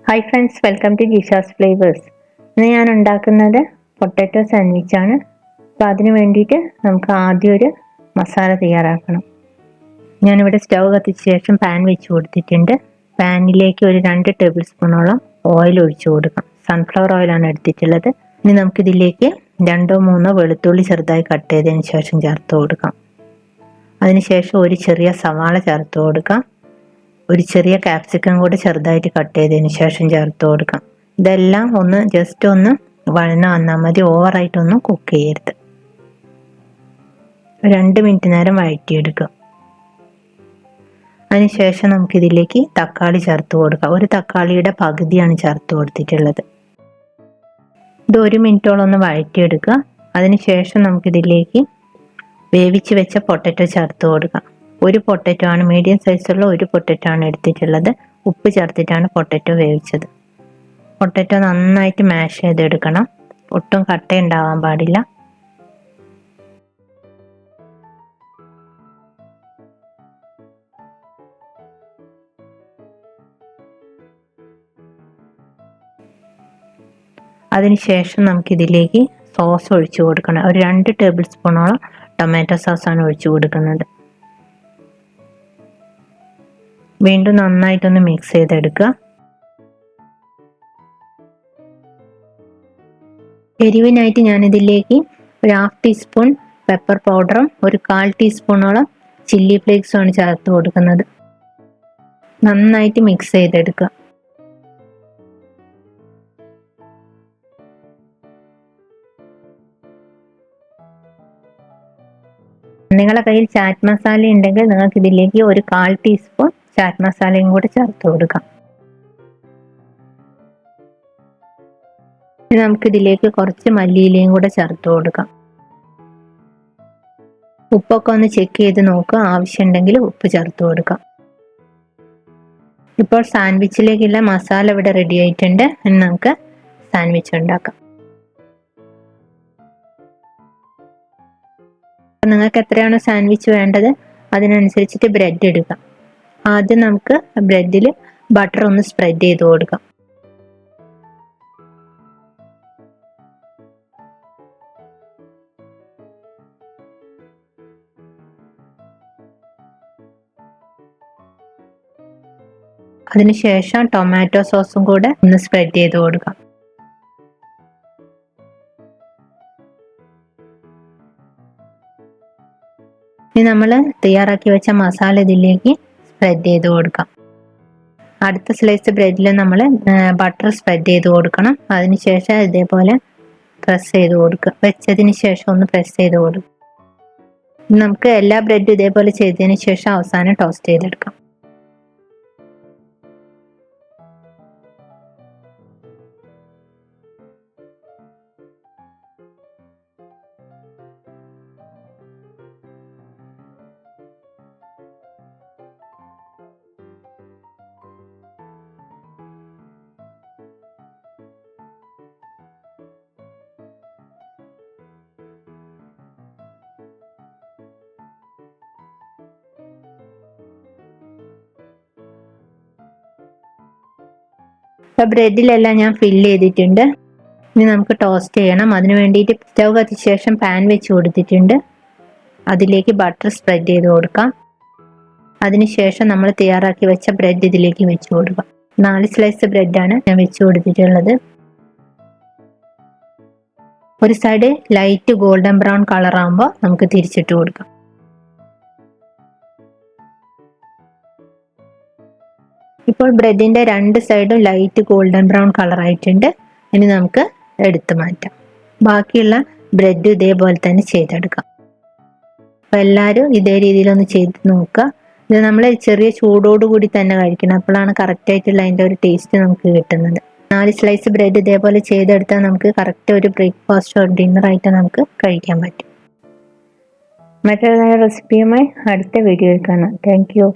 Hi friends, welcome to Jisha's flavours. ഇന്ന് ഞാൻ ഉണ്ടാക്കുന്നത് പൊട്ടാറ്റോ സാൻഡ്വിച്ചാണ്. അപ്പോൾ അതിന് വേണ്ടിയിട്ട് നമുക്ക് ആദ്യം ഒരു മസാല തയ്യാറാക്കണം. ഞാനിവിടെ സ്റ്റൗ കത്തിച്ച ശേഷം പാൻ വെച്ച് കൊടുത്തിട്ടുണ്ട്. പാനിലേക്ക് ഒരു 2 ടേബിൾ സ്പൂണോളം ഓയിൽ ഒഴിച്ചു കൊടുക്കാം. സൺഫ്ലവർ ഓയിലാണ് എടുത്തിട്ടുള്ളത്. ഇനി നമുക്കിതിലേക്ക് 2-3 വെളുത്തുള്ളി ചെറുതായി കട്ട് ചെയ്തതിന് ശേഷം ചേർത്ത് കൊടുക്കാം. അതിനുശേഷം ഒരു ചെറിയ സവാള ചേർത്ത് കൊടുക്കാം. ഒരു ചെറിയ ക്യാപ്സിക്കം കൂടി ചെറുതായിട്ട് കട്ട് ചെയ്തതിന് ശേഷം ചേർത്ത് കൊടുക്കാം. ഇതെല്ലാം ജസ്റ്റ് ഒന്ന് വഴന്ന് വന്നാൽ മതി. ഓവറായിട്ടൊന്നും കുക്ക് ചെയ്യരുത്. 2 മിനിറ്റ് നേരം വഴറ്റിയെടുക്കുക. അതിനുശേഷം നമുക്കിതിലേക്ക് തക്കാളി ചേർത്ത് കൊടുക്കാം. ഒരു തക്കാളിയുടെ പകുതിയാണ് ചേർത്ത് കൊടുത്തിട്ടുള്ളത്. ഇത് 1 മിനിറ്റോളം ഒന്ന് വഴറ്റിയെടുക്കുക. അതിനുശേഷം നമുക്കിതിലേക്ക് വേവിച്ച് വെച്ച പൊട്ടാറ്റോ ചേർത്ത് കൊടുക്കാം. ഒരു പൊട്ടാറ്റോ ആണ്, മീഡിയം സൈസുള്ള ഒരു പൊട്ടാറ്റോ ആണ് എടുത്തിട്ടുള്ളത്. ഉപ്പ് ചേർത്തിട്ടാണ് പൊട്ടാറ്റോ വേവിച്ചത്. പൊട്ടാറ്റോ നന്നായിട്ട് മാഷ് ചെയ്തെടുക്കണം. ഒട്ടും കട്ട ഉണ്ടാവാൻ പാടില്ല. അതിനുശേഷം നമുക്കിതിലേക്ക് സോസ് ഒഴിച്ചു കൊടുക്കണം. ഒരു 2 ടേബിൾ സ്പൂണോളം ടൊമാറ്റോ സോസാണ് ഒഴിച്ചു കൊടുക്കുന്നത്. വീണ്ടും നന്നായിട്ടൊന്ന് മിക്സ് ചെയ്തെടുക്കുക. എരിവിനായിട്ട് ഞാനിതിലേക്ക് ഒരു 1/2 ടീസ്പൂൺ പെപ്പർ പൗഡറും ഒരു 1/4 ടീസ്പൂണോളം ചില്ലി ഫ്ലേക്സും ആണ് ചേർത്ത് കൊടുക്കുന്നത്. നന്നായിട്ട് മിക്സ് ചെയ്തെടുക്കുക. നിങ്ങളുടെ കയ്യിൽ ചാറ്റ് മസാല ഉണ്ടെങ്കിൽ നിങ്ങൾക്ക് ഇതിലേക്ക് ഒരു 1/4 ടീസ്പൂൺ ചാറ്റ് മസാലയും കൂടെ ചേർത്ത് കൊടുക്കാം. നമുക്കിതിലേക്ക് കുറച്ച് മല്ലിയിലയും കൂടെ ചേർത്ത് കൊടുക്കാം. ഉപ്പൊക്കെ ഒന്ന് ചെക്ക് ചെയ്ത് നോക്കുക. ആവശ്യമുണ്ടെങ്കിൽ ഉപ്പ് ചേർത്ത് കൊടുക്കാം. ഇപ്പോൾ സാൻഡ്വിച്ചിലേക്കുള്ള മസാല ഇവിടെ റെഡി ആയിട്ടുണ്ട്. ഇനി നമുക്ക് സാൻഡ്വിച്ച് ഉണ്ടാക്കാം. നിങ്ങൾക്ക് എത്രയാണോ സാൻഡ്വിച്ച് വേണ്ടത് അതിനനുസരിച്ചിട്ട് ബ്രെഡ് എടുക്കാം. ആദ്യം നമുക്ക് ബ്രെഡിൽ ബട്ടർ ഒന്ന് സ്പ്രെഡ് ചെയ്ത് കൊടുക്കാം. അതിനുശേഷം ടൊമാറ്റോ സോസും കൂടെ ഒന്ന് സ്പ്രെഡ് ചെയ്ത് കൊടുക്കാം. ഇനി നമ്മൾ തയ്യാറാക്കി വെച്ച മസാല ഇതിലേക്ക് സ്പ്രെഡ് ചെയ്ത് കൊടുക്കാം. അടുത്ത സ്ലൈസ് ബ്രെഡിൽ നമ്മൾ ബട്ടർ സ്പ്രെഡ് ചെയ്ത് കൊടുക്കണം. അതിനുശേഷം ഇതേപോലെ പ്രസ് ചെയ്ത് കൊടുക്കുക. വെച്ചതിന് ശേഷം ഒന്ന് പ്രസ് ചെയ്ത് കൊടുക്കുക. നമുക്ക് എല്ലാ ബ്രെഡും ഇതേപോലെ ചെയ്തതിന് ശേഷം അവസാനം ടോസ്റ്റ് ചെയ്തെടുക്കാം. ബ്രെഡിലെല്ലാം ഞാൻ ഫില്ല് ചെയ്തിട്ടുണ്ട്. ഇനി നമുക്ക് ടോസ്റ്റ് ചെയ്യണം. അതിന് വേണ്ടിയിട്ട് സ്റ്റൗ കത്തിച്ച ശേഷം പാൻ വെച്ച് കൊടുത്തിട്ടുണ്ട്. അതിലേക്ക് ബട്ടർ സ്പ്രെഡ് ചെയ്ത് കൊടുക്കാം. അതിനുശേഷം നമ്മൾ തയ്യാറാക്കി വെച്ച ബ്രെഡ് ഇതിലേക്ക് വെച്ച് കൊടുക്കാം. 4 സ്ലൈസ് ബ്രെഡാണ് ഞാൻ വെച്ച് കൊടുത്തിട്ടുള്ളത്. ഒരു side light golden brown colour ആകുമ്പോൾ നമുക്ക് തിരിച്ചിട്ട് കൊടുക്കാം. ഇപ്പോൾ ബ്രെഡിന്റെ 2 സൈഡും ലൈറ്റ് ഗോൾഡൻ ബ്രൗൺ കളർ ആയിട്ടുണ്ട്. ഇനി നമുക്ക് എടുത്തു മാറ്റാം. ബാക്കിയുള്ള ബ്രെഡ് ഇതേപോലെ തന്നെ ചെയ്തെടുക്കാം. അപ്പോൾ എല്ലാവരും ഇതേ രീതിയിലൊന്ന് ചെയ്ത് നോക്കുക. ഇത് നമ്മൾ ചെറിയ ചൂടോടുകൂടി തന്നെ കഴിക്കണം. അപ്പോഴാണ് കറക്റ്റ് ആയിട്ടുള്ള അതിൻ്റെ ഒരു ടേസ്റ്റ് നമുക്ക് കിട്ടുന്നത്. 4 സ്ലൈസ് ബ്രെഡ് ഇതേപോലെ ചെയ്തെടുത്താൽ നമുക്ക് കറക്റ്റ് ഒരു ബ്രേക്ക്ഫാസ്റ്റോ ഡിന്നർ ആയിട്ട് നമുക്ക് കഴിക്കാൻ പറ്റും. മറ്റൊരു റെസിപ്പിയുമായി അടുത്ത വീഡിയോയിൽ കാണാം. Thank you.